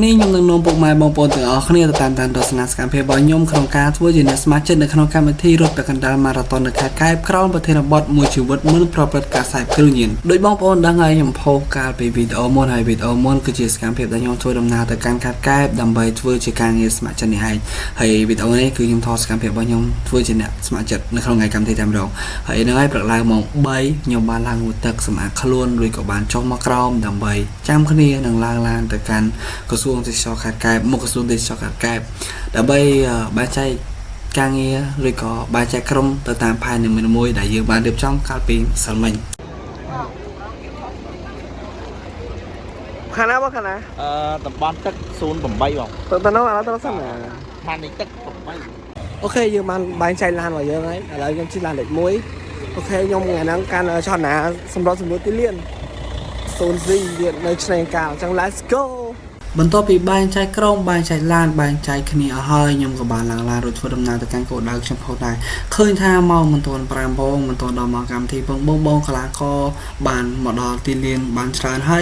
នេះខ្ញុំនឹងនាំពុកម៉ែបងប្អូនទាំងអស់គ្នាទៅតាមដានទស្សនាសកម្មភាពរបស់ខ្ញុំក្នុងការធ្វើជាអ្នកស្ម័គ្រចិត្តនៅក្នុងកម្មវិធីរត់ពាក់កណ្ដាលម៉ារ៉ាតុននៅខេត្តកែបក្រោមប្រធានបទមួយជីវិតមិនប្រព្រឹត្តការខ្សែគ្រឿងញៀនដោយបងប្អូនដឹងហើយខ្ញុំផុសកាលពីវីដេអូមុនហើយវីដេអូមុនគឺជាសកម្មភាពដែលខ្ញុំធ្វើដំណើរទៅកាន់ខេត្តកែបដើម្បីធ្វើជាការងារស្ម័គ្រចិត្តនេះឯងហើយវីដេអូនេះគឺខ្ញុំថតសកម្មភាពរបស់ខ្ញុំធ្វើជាអ្នកស្ម័គ្រចិត្តនៅក្នុងថ្ងៃកម្មវិធីតែម្ដងហើយនឹងហើយព្រឹកឡើងម៉ោង3ខ្ញុំបានឡើងងូតទឹកសម្អាតខ្លួនរួចក៏បានចុះមកក្រោមដើម្បីចាំគ្នានឹងឡើងឡានទៅកាន់ក្រសួងទេសចរខេត្តកែបមុខក្រសួងទេសចរខេត្តកែបដើម្បីបែងចែកការងារឬក៏បែងចែកក្រុមទៅតាមផែននីមួយៗដែលយើងបានរៀបចំកាលពីម្សិលមិញខាងណាបងខាងណាតំបន់ទឹក08បងទៅនោះឥឡូវទៅសិនណាឋានីទឹក8អូខេយើងបានបែងចែកឡានរបស់យើងហើយឥឡូវខ្ញុំជិះឡានលេខ1អូខេខ្ញុំថ្ងៃហ្នឹងកាន់ចលនាសម្រាប់សម្រួលទីលាន0C ទៀតនៅឆ្នេរកាលអញ្ចឹង let's go បន្ទាប់ពីបែងចែកក្រុមបែងចែកឡានបែងចែកគ្នាអស់ហើយខ្ញុំក៏បានឡើងឡានរួចធ្វើដំណើរទៅកាន់គោលដៅខ្ញុំផងដែរឃើញថាមកមិនទាន់5ម៉ោងមិនទាន់ដល់មកកម្មវិធីបងកលាករបានមកដល់ទីលានបានច្រើនហើ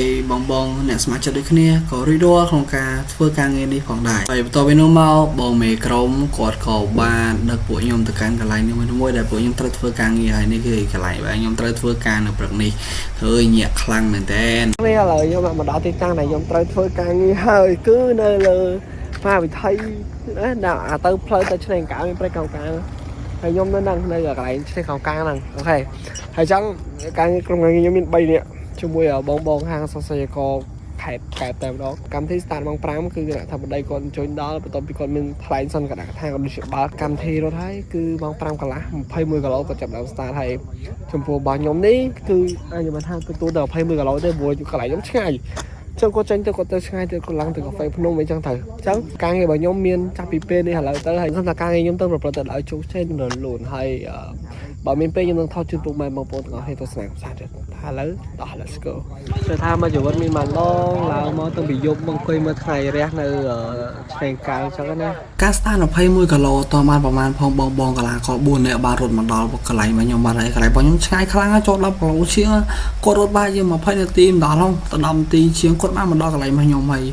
យបងអ្នកស្ម័គ្រចិត្តដូចគ្នាក៏រីករាល់ក្នុងការធ្វើការងារនេះផងដែរហើយបន្ទាប់ពីនោះមកបងមេក្រុមគាត់ក៏បានដឹកពួកខ្ញុំទៅកាន់កន្លែងមួយដែលពួកខ្ញុំត្រូវធ្វើការងារហើយនេះគឺកន្លែងដែលខ្ញុំត្រូវធ្វើការនៅព្រឹកនេះហើយញាក់ខ្លាំងមែនតើនេះឥឡូវខ្ញុំមកដល់ទីតាំងដែលខ្ញុំត្រូវធ្វើការងារហើយគឺនៅលើមហាវិថីណាទៅផ្លូវទៅឆ្នេរកៅមានព្រៃកៅកាហើយខ្ញុំនៅកន្លែងឆ្នេរកៅកាហ្នឹងអូខេហើយចឹងការងារក្រុមការងារខ្ញុំមាន3នាក់ជាមួយបងហាងសរសេរករខេត្តកែបតែម្ដងកម្មវិធី start ម៉ោង5គឺគណៈថាបតីគាត់ជួយដល់បន្ទាប់ពីគាត់មានថ្លែងសន្និកថាគាត់ដូចជាបើកកម្មវិធីរត់ហើយគឺម៉ោង5កន្លះ21គីឡូគាត់ចាប់ដើម start ហើយចំពោះរបស់ខ្ញុំនេះគឺខ្ញុំបានថាទទួលទៅ21គីឡូទេព្រោះកន្លែងខ្ញុំឆ្ងាយចឹងគាត់ចេញទៅគាត់ទៅឆ្ងាយទៅគាត់ឡើងទៅកាហ្វេភ្នំអីចឹងទៅអញ្ចឹងការងាររបស់ខ្ញុំមានចាប់ពីពេលនេះឥឡូវទៅហើយខ្ញុំថាការងារខ្ញុំទៅប្រព្រឹត្តទៅឲ្យជោគជ័យនិងរលូនហើយបើមានពេលខ្ញុំនឹងថតជូនពុកម៉ែបងប្អូនទាំងអស់គ្នាទស្សនាកម្សាន្តទៀតថាឥឡូវដល់ let's go គឺថាមកជីវិតមានមកឡងឡើងមកតាំងពីយប់មកអង្គុយមើលថ្ងៃរះនៅឆ្នេរកៅអញ្ចឹងណាការ start 21គីឡូតបានប្រហែលផងបងកន្លះក៏4នាក់បានរត់មកដល់កន្លែងរបស់ខ្ញុំបានហើយកន្លែងរបស់ខ្ញុំឆ្ងាយខ្លាំងចូល10គីឡូជាងគាត់រត់បានជា20នាទីម្ដងឡងទៅ10នាទីជាងគាត់បានមកដល់កន្លែងរបស់ខ្ញុំហើយ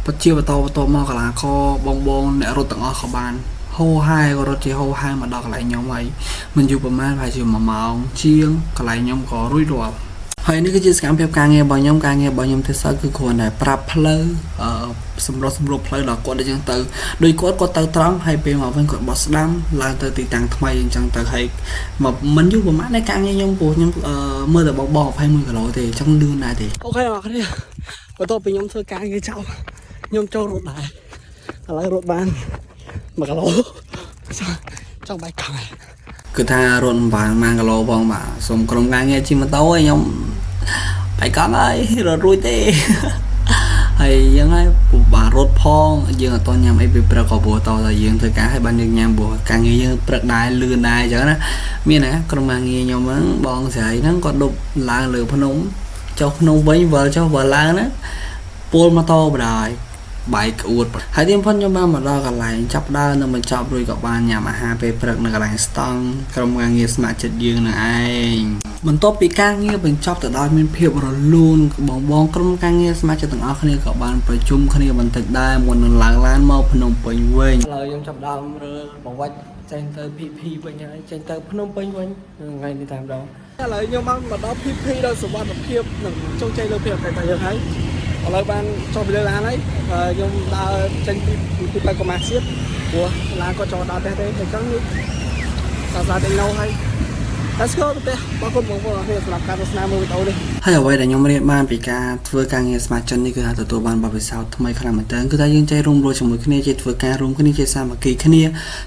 បញ្ជាបន្តមកកន្លះខបងអ្នករត់ទាំងអស់ក៏បានហូហែក៏រត់ជាហូហែមកដល់កន្លែងខ្ញុំហើយមិនយូរប្រហែលប្រហែលជា1ម៉ោងជាងកន្លែងខ្ញុំក៏រួចរាល់ហើយនេះគឺជាសកម្មភាពការងាររបស់ខ្ញុំទេសគឺគ្រាន់តែប្រាប់ផ្លូវសម្រុះផ្លូវដល់គាត់អញ្ចឹងទៅដោយគាត់ទៅត្រង់ហើយពេលមកវិញគាត់បោះស្ដាំឡើងទៅទីតាំងថ្មីអញ្ចឹងទៅហើយមិនយូរប្រហែលនៃការងារខ្ញុំព្រោះខ្ញុំមើលតែបង21គីឡូទេអញ្ចឹងលឿនដែរទេអូខេបងប្អូនបន្ទាប់ពីខ្ញុំធ្វើការងារចប់ខ្ញុំចូលរត់ដែរឥឡូវរត់បាន1គីឡូចង់បែកកង់គឺថារត់បាន1គីឡូបងបាទសូមក្រុមការងារជិះម៉ូតូឲ្យខ្ញុំបែកកង់ហើយរត់រួចទេហើយយ៉ាងហើយពុកបានរត់ផងយើងអត់តញ៉ាំអីពេលព្រឹកក៏ព្រោះតតែយើងធ្វើការឲ្យបានយើងញ៉ាំព្រោះការងារយើងព្រឹកដែរលឿនដែរអញ្ចឹងណាមានណាក្រុមការងារខ្ញុំហ្នឹងបងស្រីហ្នឹងគាត់ដប់ឡើងលើភ្នំចុះភ្នំវិញវិលចុះវិលឡើងណាពួលម៉ូតូបដ ாய் បែកអួតហើយទីបំផុតខ្ញុំបានមកដល់កន្លែងចាប់ដើរនៅបញ្ចប់រួចក៏បានញ៉ាំអាហារពេលព្រឹកនៅកន្លែងស្តង់ក្រុមការងារស្ម័គ្រចិត្តយើងនឹងឯងបន្ទាប់ពីការងារបញ្ចប់ទៅដល់មានភាពរលូនបងក្រុមការងារស្ម័គ្រចិត្តទាំងអស់គ្នាក៏បានប្រជុំគ្នាបន្តិចដែរមុននឹងឡើងឡានមកភ្នំពេញវិញឥឡូវខ្ញុំចាប់ដើមរើបង្វិចចេញទៅ PP វិញហើយចេញទៅភ្នំពេញវិញថ្ងៃនេះតែម្ដងឥឡូវខ្ញុំបានមកដល់ PP ដោយសុវត្ថិភាពនិងជោគជ័យលើភាពអតីតយើងហើយឥឡូវបានចុះពីលើឡានហើយខ្ញុំដើរចេញពីបែកកម៉ាសៀតព្រោះឡានក៏ចូលដល់ផ្ទះទេអញ្ចឹងសាតែនៅហើយ Let's go ទៅបងប្អូនអរគុណសម្រាប់ការទស្សនាមើលវីដេអូនេះហើយអ្វីដែលខ្ញុំរៀនបានពីការធ្វើការងារស្ម័គ្រចិត្តនេះគឺថាទទួលបានបទពិសោធន៍ថ្មីខ្លាំងមែនទែនគឺថាយើងចេះរួមរស់ជាមួយគ្នាចេះធ្វើការរួមគ្នាចេះសាមគ្គីគ្នា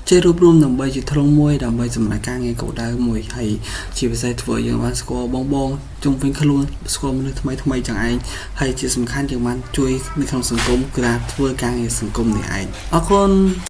ចេះរួបរวมដើម្បីជាធ្លុងមួយដើម្បីសម្រេចការងារគោលដៅមួយហើយជាពិសេសធ្វើយើងបានស្គាល់បងជុំវិញខ្លួនស្គាល់មនុស្សថ្មីចឹងឯងហើយជាសំខាន់យើងបានជួយនៅក្នុងសង្គមគឺថាធ្វើការងារសង្គមនេះឯងអរគុណ